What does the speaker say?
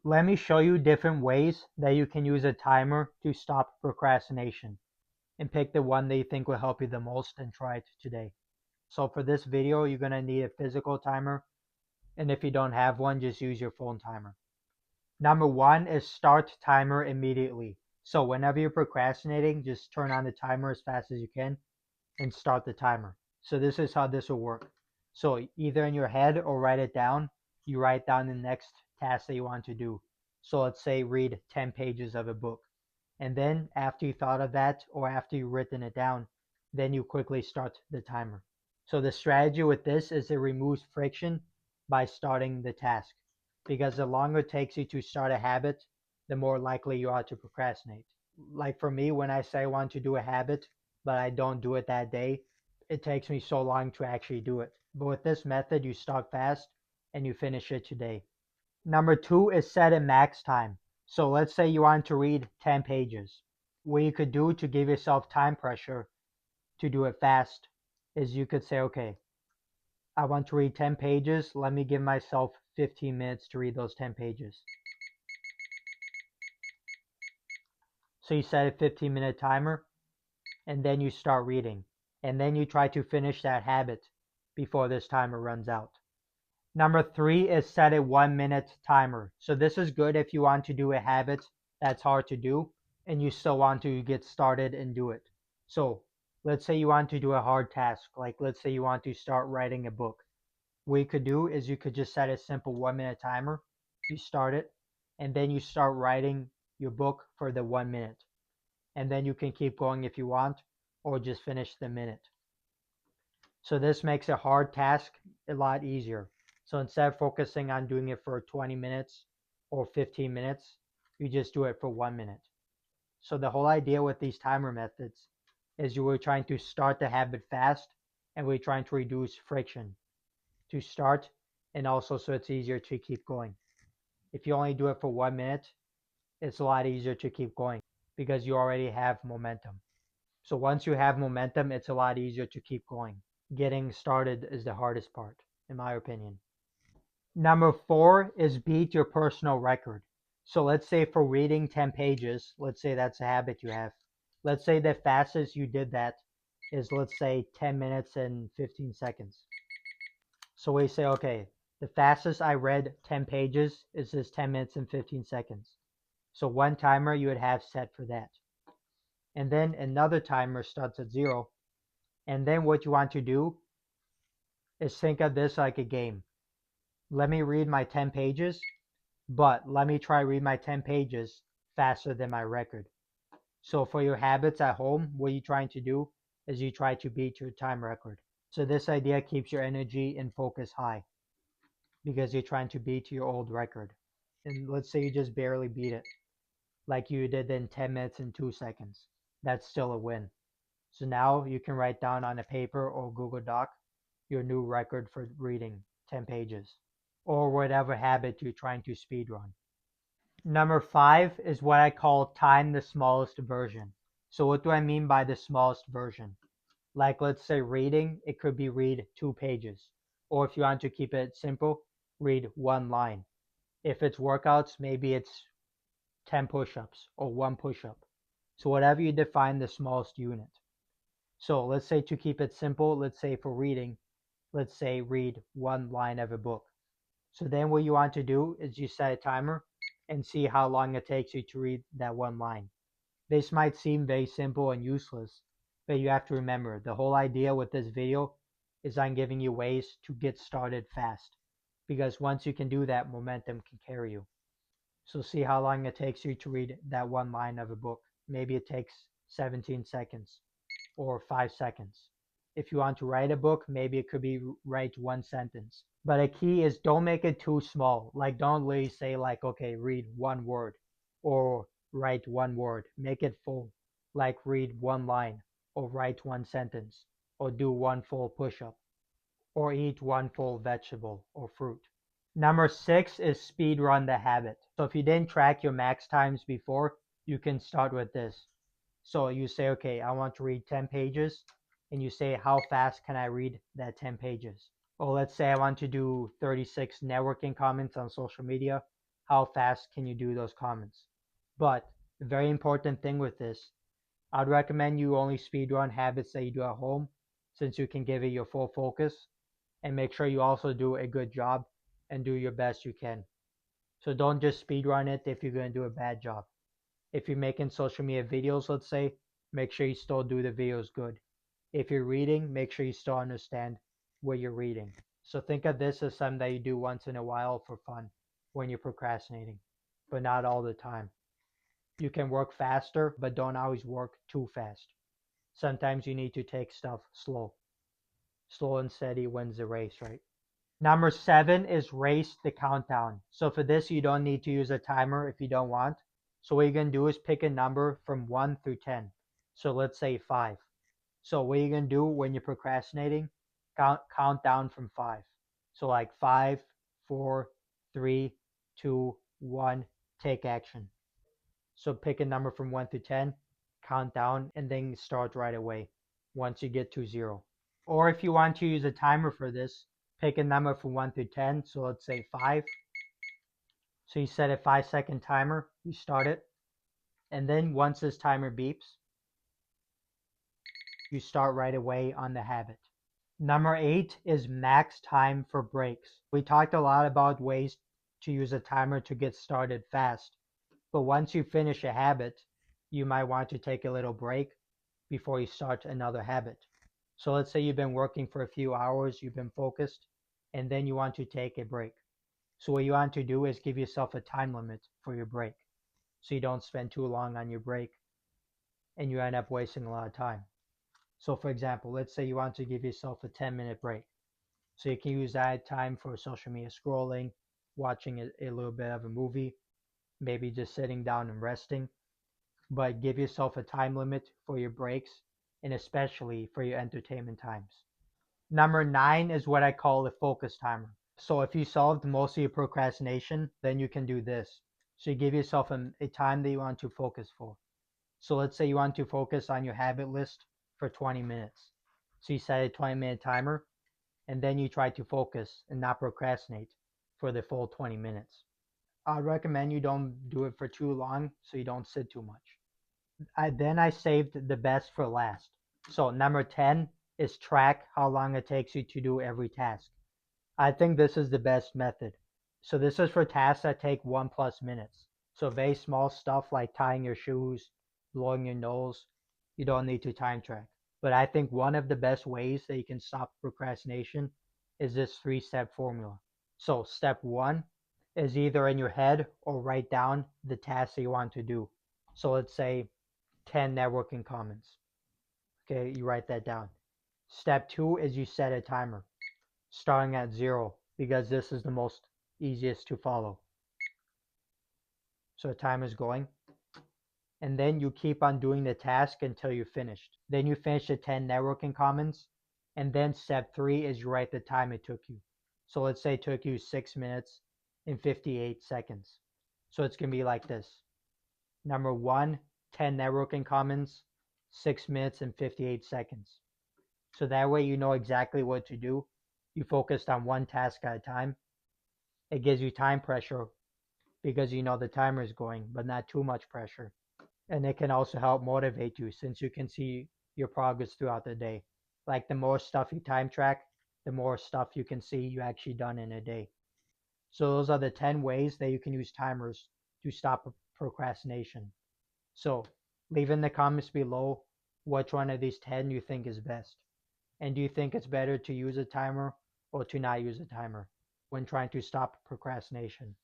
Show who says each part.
Speaker 1: Let me show you different ways that you can use a timer to stop procrastination, and pick the one that you think will help you the most and try it today. So for this video, you're going to need a physical timer, and if you don't have one, just use your phone timer. Number one is start timer immediately. So whenever you're procrastinating, just turn on the timer as fast as you can and start the timer. So this is how this will work. So either in your head or write it down, you write down the next task that you want to do. So let's say read 10 pages of a book. And then after you thought of that or after you've written it down, then you quickly start the timer. So the strategy with this is it removes friction by starting the task, because the longer it takes you to start a habit, the more likely you are to procrastinate. Like for me, when I say I want to do a habit, but I don't do it that day, it takes me so long to actually do it. But with this method, you start fast and you finish it today. Number two is set a max time. So let's say you want to read 10 pages. What you could do to give yourself time pressure to do it fast is you could say, okay, I want to read 10 pages. Let me give myself 15 minutes to read those 10 pages. So you set a 15-minute timer and then you start reading. And then you try to finish that habit before this timer runs out. Number three is set a 1-minute timer. So this is good if you want to do a habit that's hard to do and you still want to get started and do it. So let's say you want to do a hard task, like let's say you want to start writing a book. What you could do is you could just set a simple 1-minute timer. You start it and then you start writing your book for the 1 minute. And then you can keep going if you want, or just finish the minute. So this makes a hard task a lot easier. So instead of focusing on doing it for 20 minutes or 15 minutes, you just do it for 1 minute. So the whole idea with these timer methods is you were trying to start the habit fast, and we're trying to reduce friction to start, and also so it's easier to keep going. If you only do it for 1 minute, it's a lot easier to keep going because you already have momentum. So once you have momentum, it's a lot easier to keep going. Getting started is the hardest part, in my opinion. Number four is beat your personal record. So let's say for reading 10 pages, let's say that's a habit you have. Let's say the fastest you did that is, let's say, 10 minutes and 15 seconds. So we say, okay, the fastest I read 10 pages is this 10 minutes and 15 seconds. So one timer you would have set for that. And then another timer starts at 0. And then what you want to do is think of this like a game. Let me read my 10 pages, but let me try read my 10 pages faster than my record. So for your habits at home, what you're trying to do is you try to beat your time record. So this idea keeps your energy and focus high because you're trying to beat your old record. And let's say you just barely beat it, like you did in 10 minutes and 2 seconds. That's still a win. So now you can write down on a paper or Google Doc your new record for reading 10 pages, or whatever habit you're trying to speedrun. Number five is what I call time the smallest version. So what do I mean by the smallest version? Like let's say reading, it could be read 2 pages. Or if you want to keep it simple, read 1 line. If it's workouts, maybe it's 10 push-ups or 1 push-up. So whatever you define the smallest unit. So let's say to keep it simple, let's say for reading, let's say read 1 line of a book. So then what you want to do is you set a timer and see how long it takes you to read that 1 line. This might seem very simple and useless, but you have to remember the whole idea with this video is I'm giving you ways to get started fast, because once you can do that, momentum can carry you. So see how long it takes you to read that 1 line of a book. Maybe it takes 17 seconds or 5 seconds. If you want to write a book, maybe it could be write 1 sentence. But a key is don't make it too small. Like don't literally say like, okay, read 1 word or write 1 word. Make it full. Like read 1 line or write 1 sentence or do 1 full push-up or eat 1 full vegetable or fruit. Number 6 is speed run the habit. So if you didn't track your max times before, you can start with this. So you say, okay, I want to read 10 pages, and you say, how fast can I read that 10 pages? Or let's say I want to do 36 networking comments on social media. how fast can you do those comments. But the very important thing with this, I'd recommend you only speedrun habits that you do at home, since you can give it your full focus, and make sure you also do a good job and do your best you can. So don't just speedrun it if you're going to do a bad job. If you're making social media videos, let's say, make sure you still do the videos good. If you're reading, make sure you still understand what you're reading. So think of this as something that you do once in a while for fun when you're procrastinating, but not all the time. You can work faster, but don't always work too fast. Sometimes you need to take stuff slow. Slow and steady wins the race, right? Number 7 is race the countdown. So for this, you don't need to use a timer if you don't want. So what you're going to do is pick a number from 1 through 10. So let's say 5. So what you're going to do when you're procrastinating, count down from 5. So like 5, 4, 3, 2, 1, take action. So pick a number from 1 to 10, count down, and then start right away once you get to 0. Or if you want to use a timer for this, pick a number from 1 to 10. So let's say 5. So you set a 5-second timer, you start it, and then once this timer beeps, you start right away on the habit. Number 8 is max time for breaks. We talked a lot about ways to use a timer to get started fast. But once you finish a habit, you might want to take a little break before you start another habit. So let's say you've been working for a few hours, you've been focused, and then you want to take a break. So what you want to do is give yourself a time limit for your break, so you don't spend too long on your break and you end up wasting a lot of time. So for example, let's say you want to give yourself a 10-minute break. So you can use that time for social media scrolling, watching a little bit of a movie, maybe just sitting down and resting, but give yourself a time limit for your breaks and especially for your entertainment times. Number 9 is what I call the focus timer. So if you solved most of your procrastination, then you can do this. So you give yourself a time that you want to focus for. So let's say you want to focus on your habit list for 20 minutes. So you set a 20-minute timer and then you try to focus and not procrastinate for the full 20 minutes. I'd recommend you don't do it for too long so you don't sit too much. I saved the best for last. So number 10 is track how long it takes you to do every task. I think this is the best method. So this is for tasks that take 1+ minutes. So very small stuff like tying your shoes, blowing your nose, you don't need to time track. But I think one of the best ways that you can stop procrastination is this 3-step formula. So step 1 is either in your head or write down the task that you want to do. So let's say 10 networking comments. Okay, you write that down. Step 2 is you set a timer, starting at 0, because this is the most easiest to follow. So the timer is going. And then you keep on doing the task until you're finished. Then you finish the 10 networking comments. And then step 3 is you write the time it took you. So let's say it took you 6 minutes and 58 seconds. So it's going to be like this. Number 1, 10 networking comments, 6 minutes and 58 seconds. So that way you know exactly what to do. You focused on one task at a time. It gives you time pressure because you know the timer is going, but not too much pressure. And it can also help motivate you since you can see your progress throughout the day. Like the more stuff you time track, the more stuff you can see you actually done in a day. So those are the 10 ways that you can use timers to stop procrastination. So leave in the comments below which one of these 10 you think is best. And do you think it's better to use a timer or to not use a timer when trying to stop procrastination?